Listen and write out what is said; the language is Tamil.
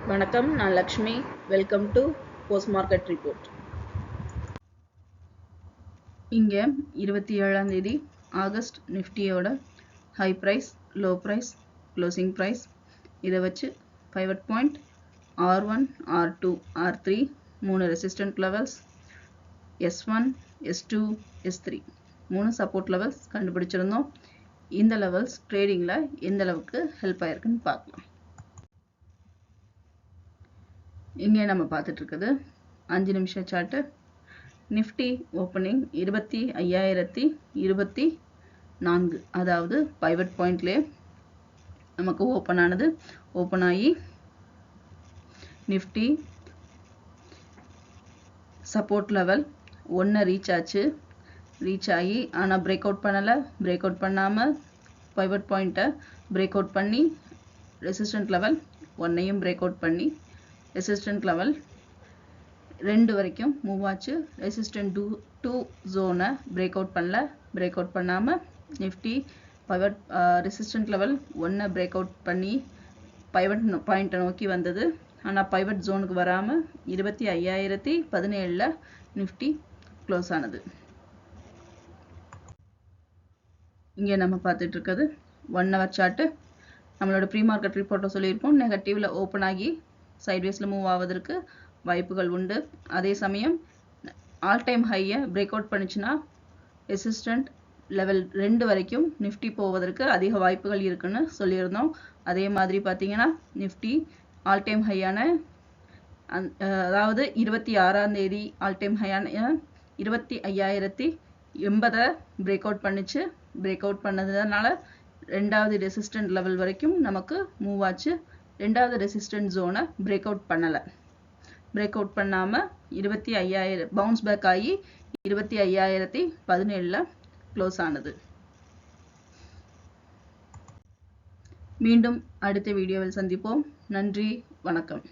வணக்கம், நான் Lakshmi. Welcome to post market report. இங்கே 27ஆம் தேதி ஆகஸ்ட் நிஃப்டியோட high price, low price, closing price இதை வச்சு pivot point R1, R2, R3 3 resistant levels, S1, S2, S3 3 support levels கண்டுபிடிச்சிருந்தோம். இந்த லெவல்ஸ் ட்ரேடிங்கில் எந்த அளவுக்கு ஹெல்ப் ஆயிருக்குன்னு பார்க்கலாம். இங்கே நம்ம பார்த்துட்டு இருக்குது 5 நிமிஷம் சார்ட்டு. நிஃப்டி ஓப்பனிங் 25,024, அதாவது பைவட் பாயிண்ட்லேயே நமக்கு ஓப்பன் ஆனது. ஓப்பன் ஆகி நிஃப்டி சப்போர்ட் லெவல் 1 ரீச் ஆச்சு. ரீச் ஆகி ஆனால் பிரேக் அவுட் பண்ணலை. பிரேக் அவுட் பண்ணாமல் பைவட் பாயிண்ட்டை பிரேக் அவுட் பண்ணி ரெசிஸ்டன்ட் லெவல் 1ஐயும் பிரேக் அவுட் பண்ணி ரெசிஸ்டன்ட் லெவல் 2 வரைக்கும் மூவ் ஆச்சு. ரெசிஸ்டன்ட் 2 ஜோனை பிரேக் அவுட் பண்ணல. பிரேக் அவுட் பண்ணாமல் Nifty pivot resistant level 1 break out பண்ணி பைவட் பாயிண்ட்டை நோக்கி வந்தது. ஆனால் பைவட் ஜோனுக்கு வராமல் 25,017 நிஃப்டி க்ளோஸ் ஆனது. இங்கே நம்ம பார்த்துட்டு இருக்கிறது 1 ஹவர் சார்ட்டு. நம்மளோட ப்ரீ மார்க்கெட் ரிப்போர்ட்டை சொல்லியிருப்போம். நெகட்டிவில் ஓப்பன் ஆகி சைட்வேஸில் மூவ் ஆவதற்கு வாய்ப்புகள் உண்டு. அதே சமயம் ஆல் டைம் ஹையை பிரேக் அவுட் பண்ணிச்சுன்னா ரெசிஸ்டன்ட் லெவல் 2 வரைக்கும் நிஃப்டி போவதற்கு அதிக வாய்ப்புகள் இருக்குன்னு சொல்லியிருந்தோம். அதே மாதிரி பார்த்தீங்கன்னா நிஃப்டி ஆல் டைம் ஹையான அதாவது 26ஆம் தேதி ஆல் டைம் ஹையான 25,080 பிரேக் அவுட் பண்ணிச்சு. பிரேக் அவுட் பண்ணதுனால 2வது ரெசிஸ்டன்ட் லெவல் வரைக்கும் நமக்கு மூவ் ஆச்சு. 2வது ரெசிஸ்டன்ட் ஜோனை பிரேக் அவுட் பண்ணலை. பிரேக் அவுட் பண்ணாமல் 25,000 பவுன்ஸ் பேக் ஆகி 25,017 க்ளோஸ் ஆனது. மீண்டும் அடுத்த வீடியோவில் சந்திப்போம். நன்றி, வணக்கம்.